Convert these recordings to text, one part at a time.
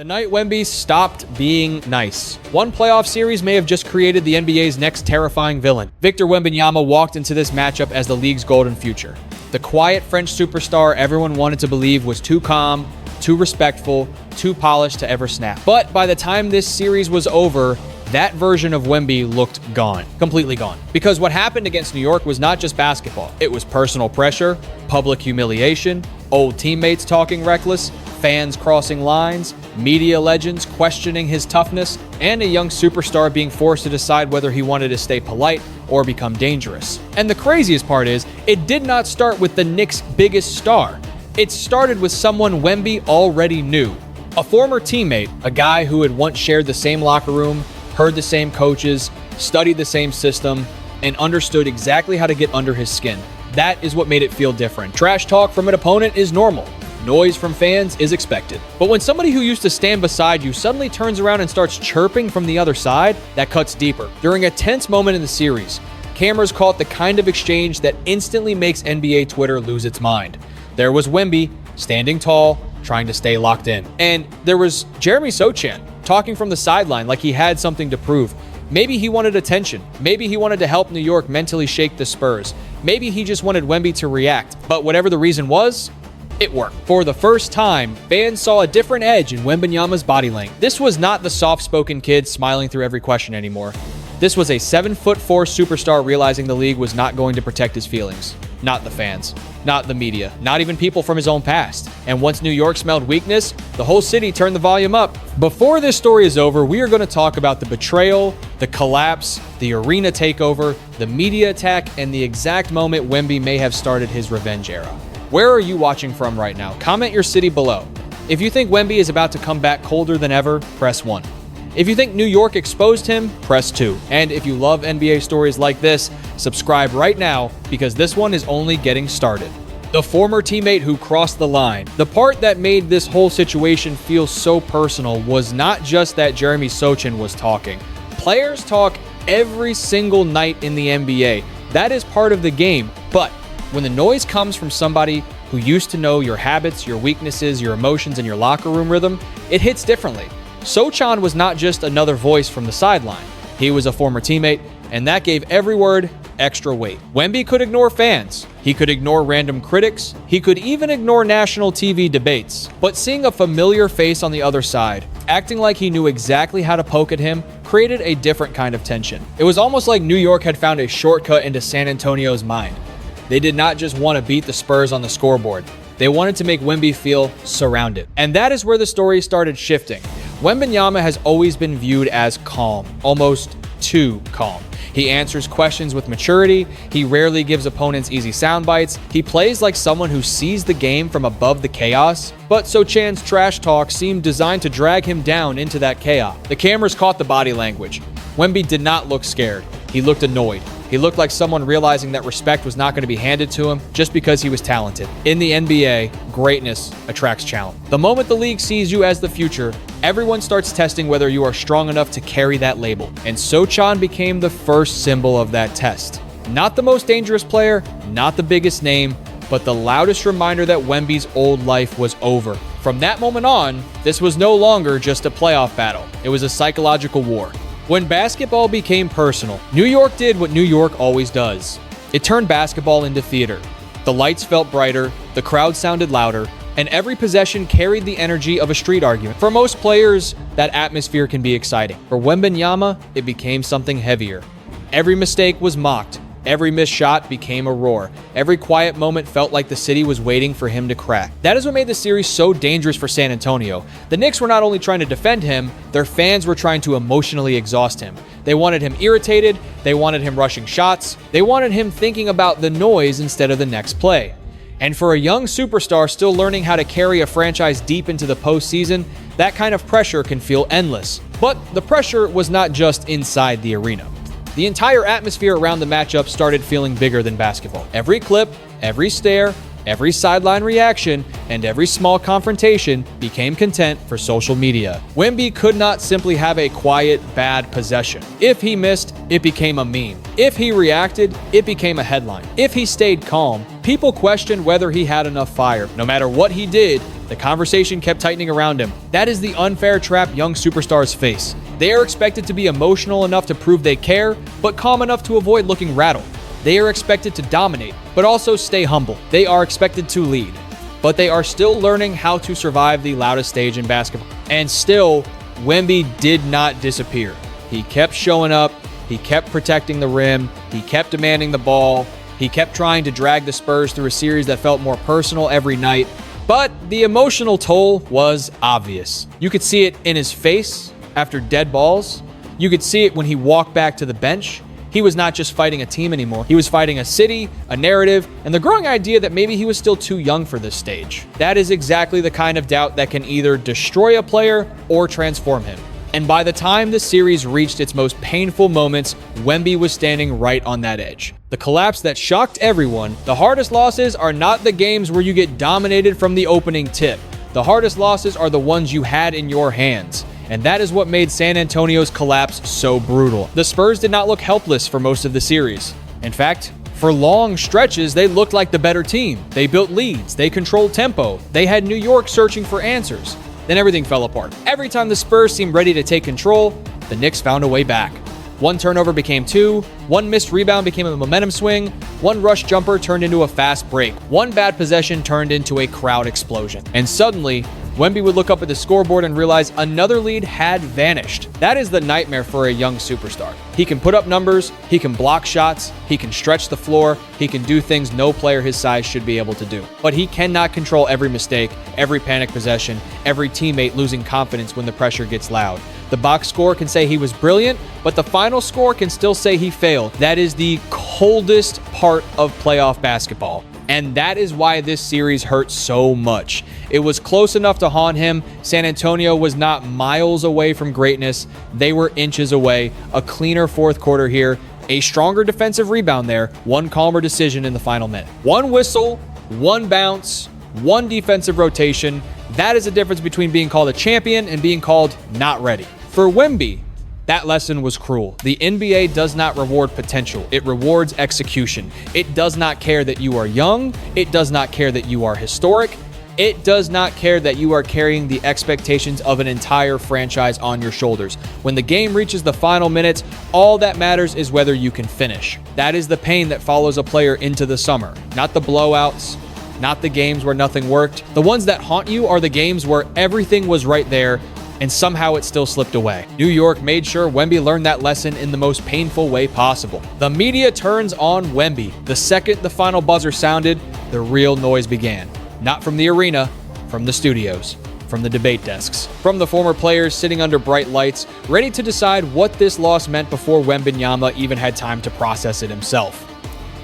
The night Wemby stopped being nice. One playoff series may have just created the NBA's next terrifying villain. Victor Wembanyama walked into this matchup as the league's golden future. The quiet French superstar everyone wanted to believe was too calm, too respectful, too polished to ever snap. But by the time this series was over, that version of Wemby looked gone, completely gone. Because what happened against New York was not just basketball. It was personal pressure, public humiliation, old teammates talking reckless, fans crossing lines, media legends questioning his toughness, and a young superstar being forced to decide whether he wanted to stay polite or become dangerous. And the craziest part is, it did not start with the Knicks' biggest star. It started with someone Wemby already knew. A former teammate, a guy who had once shared the same locker room, heard the same coaches, studied the same system, and understood exactly how to get under his skin. That is what made it feel different. Trash talk from an opponent is normal. Noise from fans is expected. But when somebody who used to stand beside you suddenly turns around and starts chirping from the other side, that cuts deeper. During a tense moment in the series, cameras caught the kind of exchange that instantly makes NBA Twitter lose its mind. There was Wemby, standing tall, trying to stay locked in. And there was Jeremy Sochan, talking from the sideline like he had something to prove. Maybe he wanted attention. Maybe he wanted to help New York mentally shake the Spurs. Maybe he just wanted Wemby to react. But whatever the reason was, it worked. For the first time, fans saw a different edge in Wembanyama's body length. This was not the soft-spoken kid smiling through every question anymore. This was a 7'4" superstar realizing the league was not going to protect his feelings. Not the fans, not the media, not even people from his own past. And once New York smelled weakness, the whole city turned the volume up. Before this story is over, we are going to talk about the betrayal, the collapse, the arena takeover, the media attack, and the exact moment Wemby may have started his revenge era. Where are you watching from right now? Comment your city below. If you think Wemby is about to come back colder than ever, press 1. If you think New York exposed him, press 2. And if you love NBA stories like this, subscribe right now because this one is only getting started. The former teammate who crossed the line. The part that made this whole situation feel so personal was not just that Jeremy Sochan was talking. Players talk every single night in the NBA. That is part of the game. But when the noise comes from somebody who used to know your habits, your weaknesses, your emotions, and your locker room rhythm, it hits differently. Sochan was not just another voice from the sideline. He was a former teammate, and that gave every word extra weight. Wemby could ignore fans. He could ignore random critics. He could even ignore national TV debates. But seeing a familiar face on the other side, acting like he knew exactly how to poke at him, created a different kind of tension. It was almost like New York had found a shortcut into San Antonio's mind. They did not just want to beat the Spurs on the scoreboard. They wanted to make Wemby feel surrounded. And that is where the story started shifting. Wembanyama has always been viewed as calm, almost too calm. He answers questions with maturity. He rarely gives opponents easy sound bites. He plays like someone who sees the game from above the chaos. But Sochan's trash talk seemed designed to drag him down into that chaos. The cameras caught the body language. Wemby did not look scared. He looked annoyed. He looked like someone realizing that respect was not going to be handed to him just because he was talented. In the NBA, greatness attracts challenge. The moment the league sees you as the future, everyone starts testing whether you are strong enough to carry that label. And Sochan became the first symbol of that test. Not the most dangerous player, not the biggest name, but the loudest reminder that Wemby's old life was over. From that moment on, this was no longer just a playoff battle. It was a psychological war. When basketball became personal, New York did what New York always does. It turned basketball into theater. The lights felt brighter, the crowd sounded louder, and every possession carried the energy of a street argument. For most players, that atmosphere can be exciting. For Wembanyama, it became something heavier. Every mistake was mocked. Every missed shot became a roar. Every quiet moment felt like the city was waiting for him to crack. That is what made the series so dangerous for San Antonio. The Knicks were not only trying to defend him, their fans were trying to emotionally exhaust him. They wanted him irritated, they wanted him rushing shots, they wanted him thinking about the noise instead of the next play. And for a young superstar still learning how to carry a franchise deep into the postseason, that kind of pressure can feel endless. But the pressure was not just inside the arena. The entire atmosphere around the matchup started feeling bigger than basketball. Every clip, every stare, every sideline reaction, and every small confrontation became content for social media. Wemby could not simply have a quiet, bad possession. If he missed, it became a meme. If he reacted, it became a headline. If he stayed calm, people questioned whether he had enough fire. No matter what he did, the conversation kept tightening around him. That is the unfair trap young superstars face. They are expected to be emotional enough to prove they care, but calm enough to avoid looking rattled. They are expected to dominate, but also stay humble. They are expected to lead, but they are still learning how to survive the loudest stage in basketball. And still, Wemby did not disappear. He kept showing up. He kept protecting the rim. He kept demanding the ball. He kept trying to drag the Spurs through a series that felt more personal every night. But the emotional toll was obvious. You could see it in his face after dead balls. You could see it when he walked back to the bench. He was not just fighting a team anymore. He was fighting a city, a narrative, and the growing idea that maybe he was still too young for this stage. That is exactly the kind of doubt that can either destroy a player or transform him. And by the time the series reached its most painful moments, Wemby was standing right on that edge. The collapse that shocked everyone. The hardest losses are not the games where you get dominated from the opening tip. The hardest losses are the ones you had in your hands. And that is what made San Antonio's collapse so brutal. The Spurs did not look helpless for most of the series. In fact, for long stretches, they looked like the better team. They built leads. They controlled tempo. They had New York searching for answers. Then everything fell apart. Every time the Spurs seemed ready to take control, the Knicks found a way back. One turnover became two, one missed rebound became a momentum swing, one rush jumper turned into a fast break, one bad possession turned into a crowd explosion. And suddenly, Wemby would look up at the scoreboard and realize another lead had vanished. That is the nightmare for a young superstar. He can put up numbers, he can block shots, he can stretch the floor, he can do things no player his size should be able to do. But he cannot control every mistake, every panic possession, every teammate losing confidence when the pressure gets loud. The box score can say he was brilliant, but the final score can still say he failed. That is the coldest part of playoff basketball. And that is why this series hurt so much. It was close enough to haunt him. San Antonio was not miles away from greatness. They were inches away. A cleaner fourth quarter here. A stronger defensive rebound there. One calmer decision in the final minute. One whistle, one bounce, one defensive rotation. That is the difference between being called a champion and being called not ready. For Wemby, that lesson was cruel. The NBA does not reward potential. It rewards execution. It does not care that you are young. It does not care that you are historic. It does not care that you are carrying the expectations of an entire franchise on your shoulders. When the game reaches the final minutes, all that matters is whether you can finish. That is the pain that follows a player into the summer, not the blowouts, not the games where nothing worked. The ones that haunt you are the games where everything was right there and somehow it still slipped away. New York made sure Wemby learned that lesson in the most painful way possible. The media turns on Wemby. The second the final buzzer sounded, the real noise began. Not from the arena, from the studios, from the debate desks, from the former players sitting under bright lights, ready to decide what this loss meant before Wembanyama even had time to process it himself.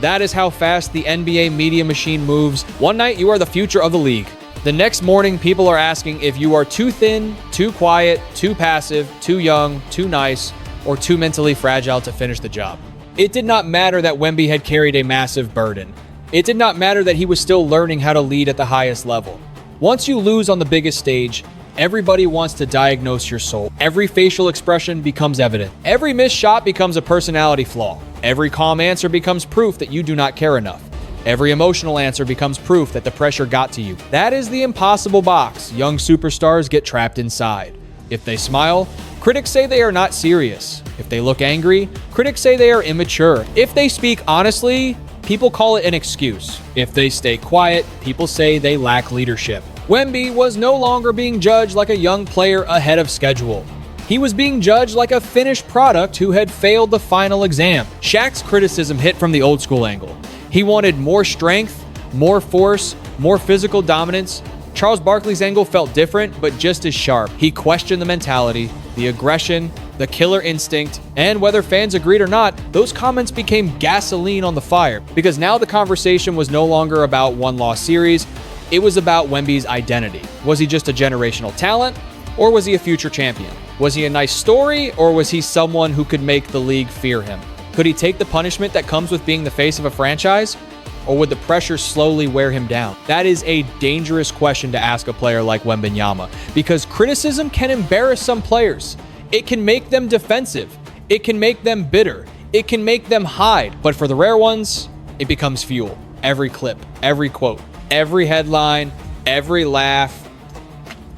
That is how fast the NBA media machine moves. One night, you are the future of the league. The next morning, people are asking if you are too thin, too quiet, too passive, too young, too nice, or too mentally fragile to finish the job. It did not matter that Wemby had carried a massive burden. It did not matter that he was still learning how to lead at the highest level. Once you lose on the biggest stage, everybody wants to diagnose your soul. Every facial expression becomes evident. Every missed shot becomes a personality flaw. Every calm answer becomes proof that you do not care enough. Every emotional answer becomes proof that the pressure got to you. That is the impossible box young superstars get trapped inside. If they smile, critics say they are not serious. If they look angry, critics say they are immature. If they speak honestly, people call it an excuse. If they stay quiet, people say they lack leadership. Wemby was no longer being judged like a young player ahead of schedule. He was being judged like a finished product who had failed the final exam. Shaq's criticism hit from the old school angle. He wanted more strength, more force, more physical dominance. Charles Barkley's angle felt different, but just as sharp. He questioned the mentality, the aggression, the killer instinct, and whether fans agreed or not, those comments became gasoline on the fire, because now the conversation was no longer about one-loss series. It was about Wemby's identity. Was he just a generational talent, or was he a future champion? Was he a nice story, or was he someone who could make the league fear him? Could he take the punishment that comes with being the face of a franchise? Or would the pressure slowly wear him down? That is a dangerous question to ask a player like Wembanyama, because criticism can embarrass some players. It can make them defensive. It can make them bitter. It can make them hide, but for the rare ones, it becomes fuel. Every clip, every quote, every headline, every laugh,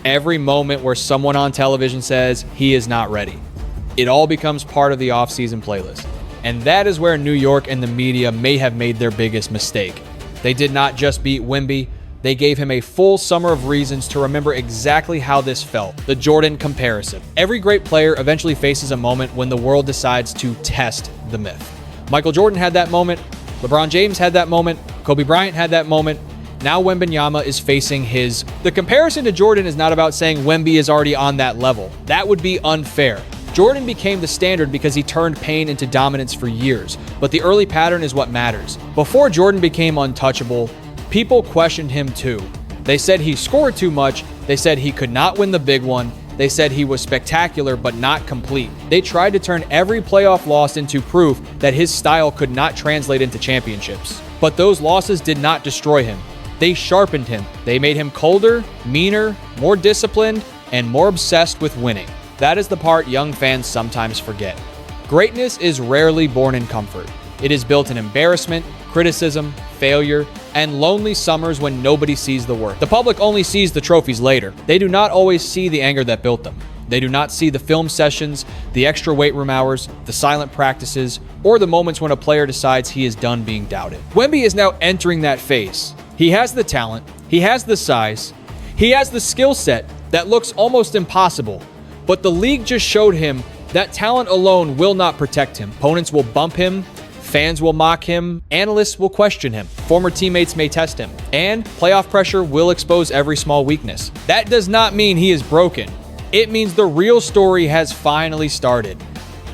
every moment where someone on television says he is not ready. It all becomes part of the off-season playlist. And that is where New York and the media may have made their biggest mistake. They did not just beat Wemby, they gave him a full summer of reasons to remember exactly how this felt. The Jordan comparison. Every great player eventually faces a moment when the world decides to test the myth. Michael Jordan had that moment, LeBron James had that moment, Kobe Bryant had that moment. Now Wembanyama is facing his... The comparison to Jordan is not about saying Wemby is already on that level. That would be unfair. Jordan became the standard because he turned pain into dominance for years, but the early pattern is what matters. Before Jordan became untouchable, people questioned him too. They said he scored too much, they said he could not win the big one, they said he was spectacular but not complete. They tried to turn every playoff loss into proof that his style could not translate into championships. But those losses did not destroy him. They sharpened him. They made him colder, meaner, more disciplined, and more obsessed with winning. That is the part young fans sometimes forget. Greatness is rarely born in comfort. It is built in embarrassment, criticism, failure, and lonely summers when nobody sees the work. The public only sees the trophies later. They do not always see the anger that built them. They do not see the film sessions, the extra weight room hours, the silent practices, or the moments when a player decides he is done being doubted. Wemby is now entering that phase. He has the talent, he has the size, he has the skill set that looks almost impossible. But the league just showed him that talent alone will not protect him. Opponents will bump him, fans will mock him, analysts will question him, former teammates may test him, and playoff pressure will expose every small weakness. That does not mean he is broken. It means the real story has finally started.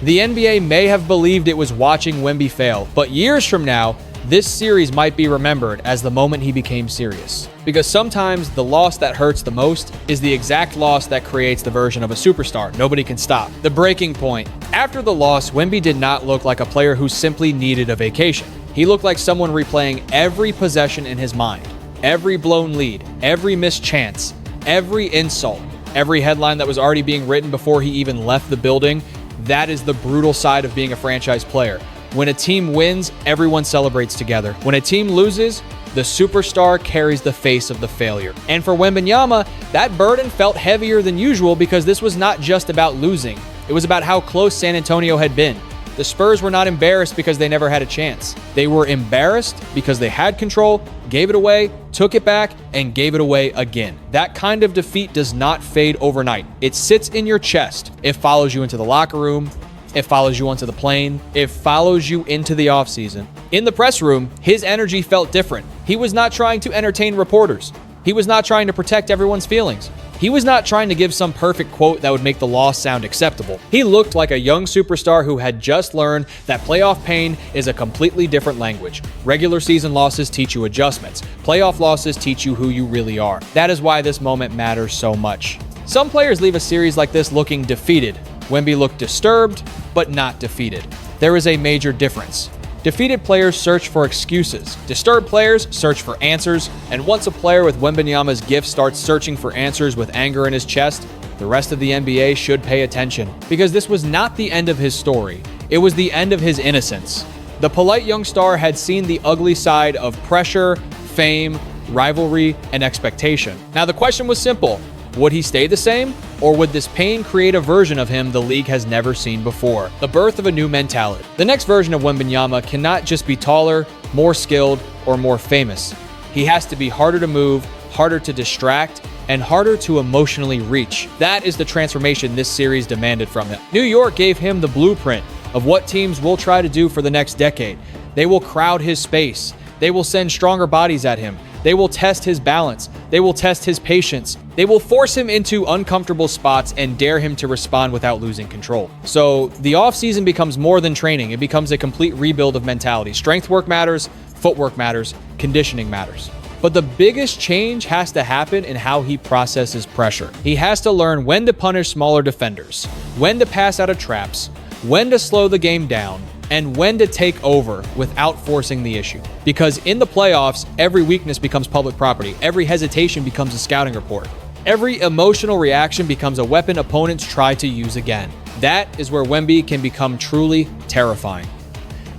The NBA may have believed it was watching Wemby fail, but years from now, this series might be remembered as the moment he became serious. Because sometimes the loss that hurts the most is the exact loss that creates the version of a superstar nobody can stop. The breaking point. After the loss, Wemby did not look like a player who simply needed a vacation. He looked like someone replaying every possession in his mind. Every blown lead, every missed chance, every insult, every headline that was already being written before he even left the building. That is the brutal side of being a franchise player. When a team wins, everyone celebrates together. When a team loses, the superstar carries the face of the failure. And for Wembanyama, that burden felt heavier than usual because this was not just about losing. It was about how close San Antonio had been. The Spurs were not embarrassed because they never had a chance. They were embarrassed because they had control, gave it away, took it back, and gave it away again. That kind of defeat does not fade overnight. It sits in your chest. It follows you into the locker room. It follows you onto the plane. It follows you into the offseason. In the press room, his energy felt different. He was not trying to entertain reporters. He was not trying to protect everyone's feelings. He was not trying to give some perfect quote that would make the loss sound acceptable. He looked like a young superstar who had just learned that playoff pain is a completely different language. Regular season losses teach you adjustments. Playoff losses teach you who you really are. That is why this moment matters so much. Some players leave a series like this looking defeated. Wemby looked disturbed, but not defeated. There is a major difference. Defeated players search for excuses. Disturbed players search for answers. And once a player with Wembanyama's gift starts searching for answers with anger in his chest, the rest of the NBA should pay attention. Because this was not the end of his story. It was the end of his innocence. The polite young star had seen the ugly side of pressure, fame, rivalry, and expectation. Now the question was simple. Would he stay the same? Or would this pain create a version of him the league has never seen before? The birth of a new mentality. The next version of Wembanyama cannot just be taller, more skilled, or more famous. He has to be harder to move, harder to distract, and harder to emotionally reach. That is the transformation this series demanded from him. New York gave him the blueprint of what teams will try to do for the next decade. They will crowd his space. They will send stronger bodies at him. They will test his balance. They will test his patience. They will force him into uncomfortable spots and dare him to respond without losing control. So the offseason becomes more than training. It becomes a complete rebuild of mentality. Strength work matters, footwork matters, conditioning matters. But the biggest change has to happen in how he processes pressure. He has to learn when to punish smaller defenders, when to pass out of traps, when to slow the game down, and when to take over without forcing the issue. Because in the playoffs, every weakness becomes public property. Every hesitation becomes a scouting report. Every emotional reaction becomes a weapon opponents try to use again. That is where Wemby can become truly terrifying.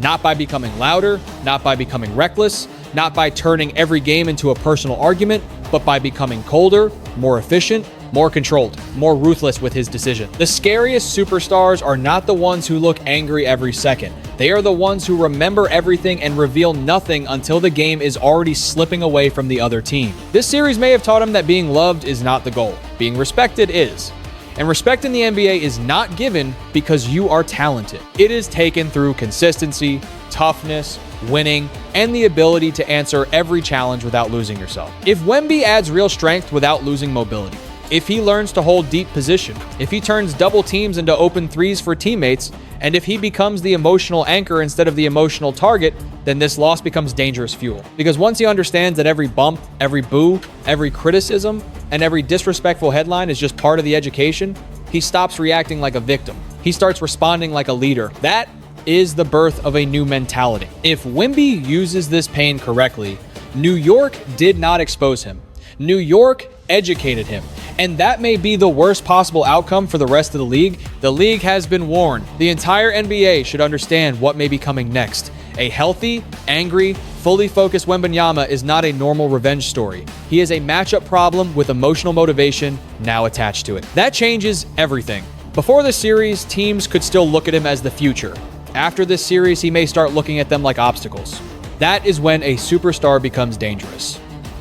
Not by becoming louder, not by becoming reckless, not by turning every game into a personal argument, but by becoming colder, more efficient, more controlled, more ruthless with his decision. The scariest superstars are not the ones who look angry every second. They are the ones who remember everything and reveal nothing until the game is already slipping away from the other team. This series may have taught him that being loved is not the goal. Being respected is. And respect in the NBA is not given because you are talented. It is taken through consistency, toughness, winning, and the ability to answer every challenge without losing yourself. If Wemby adds real strength without losing mobility, if he learns to hold deep position, if he turns double teams into open threes for teammates, and if he becomes the emotional anchor instead of the emotional target, then this loss becomes dangerous fuel. Because once he understands that every bump, every boo, every criticism, and every disrespectful headline is just part of the education, he stops reacting like a victim. He starts responding like a leader. That is the birth of a new mentality. If Wemby uses this pain correctly, New York did not expose him. New York educated him. And that may be the worst possible outcome for the rest of the league. The league has been warned. The entire NBA should understand what may be coming next. A healthy, angry, fully focused Wembanyama is not a normal revenge story. He is a matchup problem with emotional motivation now attached to it. That changes everything. Before this series, teams could still look at him as the future. After this series, he may start looking at them like obstacles. That is when a superstar becomes dangerous.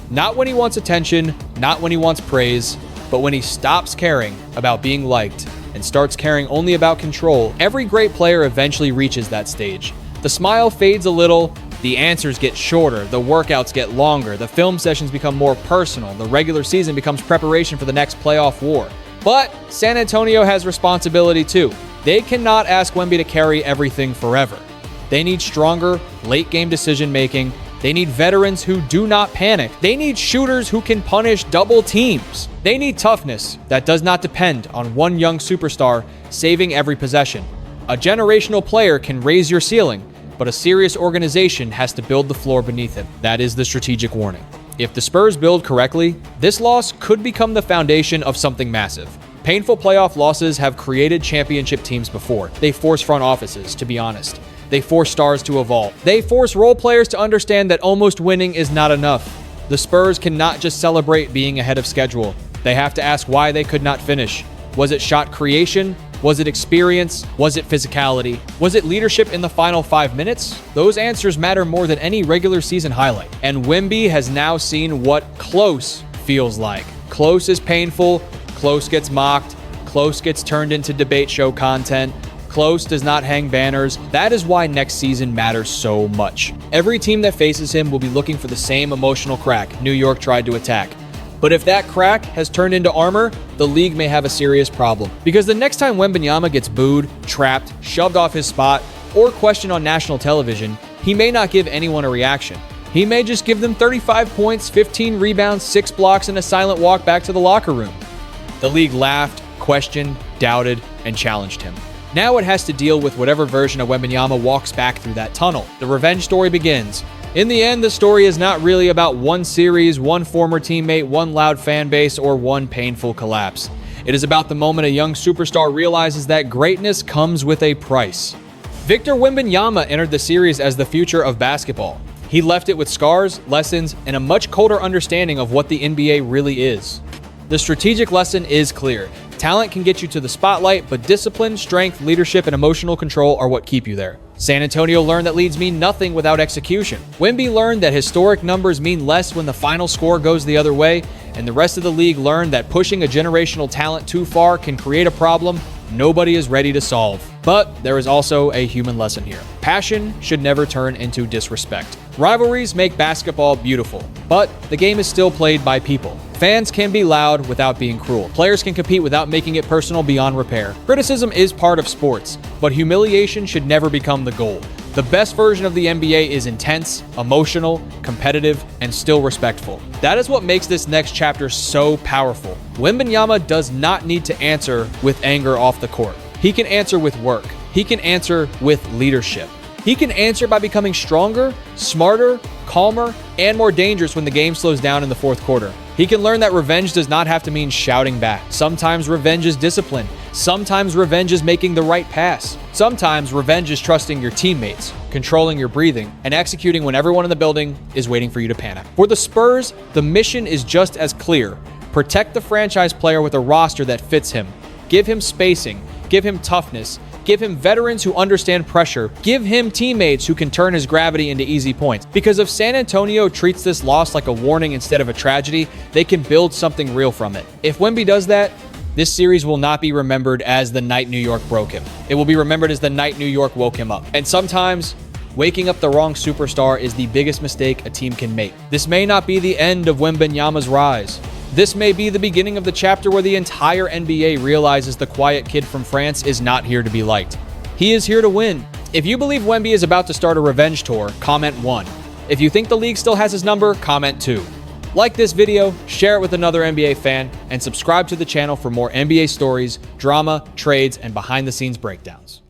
Not when he wants attention, not when he wants praise, but when he stops caring about being liked and starts caring only about control. Every great player eventually reaches that stage. The smile fades a little, the answers get shorter, the workouts get longer, the film sessions become more personal, the regular season becomes preparation for the next playoff war. But San Antonio has responsibility too. They cannot ask Wemby to carry everything forever. They need stronger, late-game decision-making. They need veterans who do not panic. They need shooters who can punish double teams. They need toughness that does not depend on one young superstar saving every possession. A generational player can raise your ceiling, but a serious organization has to build the floor beneath it. That is the strategic warning. If the Spurs build correctly, this loss could become the foundation of something massive. Painful playoff losses have created championship teams before. They force front offices, to be honest. They force stars to evolve. They force role players to understand that almost winning is not enough. The Spurs cannot just celebrate being ahead of schedule. They have to ask why they could not finish. Was it shot creation? Was it experience? Was it physicality? Was it leadership in the final 5 minutes? Those answers matter more than any regular season highlight. And Wemby has now seen what close feels like. Close is painful. Close gets mocked. Close gets turned into debate show content. Close does not hang banners. That is why next season matters so much. Every team that faces him will be looking for the same emotional crack New York tried to attack. But if that crack has turned into armor, the league may have a serious problem. Because the next time Wembanyama gets booed, trapped, shoved off his spot, or questioned on national television, he may not give anyone a reaction. He may just give them 35 points, 15 rebounds, 6 blocks, and a silent walk back to the locker room. The league laughed, questioned, doubted, and challenged him. Now it has to deal with whatever version of Wembanyama walks back through that tunnel. The revenge story begins. In the end, the story is not really about one series, one former teammate, one loud fan base, or one painful collapse. It is about the moment a young superstar realizes that greatness comes with a price. Victor Wembanyama entered the series as the future of basketball. He left it with scars, lessons, and a much colder understanding of what the NBA really is. The strategic lesson is clear. Talent can get you to the spotlight, but discipline, strength, leadership, and emotional control are what keep you there. San Antonio learned that leads mean nothing without execution. Wemby learned that historic numbers mean less when the final score goes the other way, and the rest of the league learned that pushing a generational talent too far can create a problem nobody is ready to solve. But there is also a human lesson here. Passion should never turn into disrespect. Rivalries make basketball beautiful, but the game is still played by people. Fans can be loud without being cruel. Players can compete without making it personal beyond repair. Criticism is part of sports, but humiliation should never become the goal. The best version of the NBA is intense, emotional, competitive, and still respectful. That is what makes this next chapter so powerful. Wembanyama does not need to answer with anger off the court. He can answer with work. He can answer with leadership. He can answer by becoming stronger, smarter, calmer, and more dangerous when the game slows down in the fourth quarter. He can learn that revenge does not have to mean shouting back. Sometimes revenge is discipline. Sometimes revenge is making the right pass. Sometimes revenge is trusting your teammates. controlling your breathing, and executing when everyone in the building is waiting for you to panic. For the Spurs, the mission is just as clear. Protect the franchise player with a roster that fits him. Give him spacing, give him toughness, give him veterans who understand pressure, give him teammates who can turn his gravity into easy points. Because if San Antonio treats this loss like a warning instead of a tragedy, they can build something real from it. If Wemby does that, this series will not be remembered as the night New York broke him. It will be remembered as the night New York woke him up. And sometimes, waking up the wrong superstar is the biggest mistake a team can make. This may not be the end of Wembanyama's rise. This may be the beginning of the chapter where the entire NBA realizes the quiet kid from France is not here to be liked. He is here to win. If you believe Wemby is about to start a revenge tour, comment 1. If you think the league still has his number, comment 2. Like this video, share it with another NBA fan, and subscribe to the channel for more NBA stories, drama, trades, and behind-the-scenes breakdowns.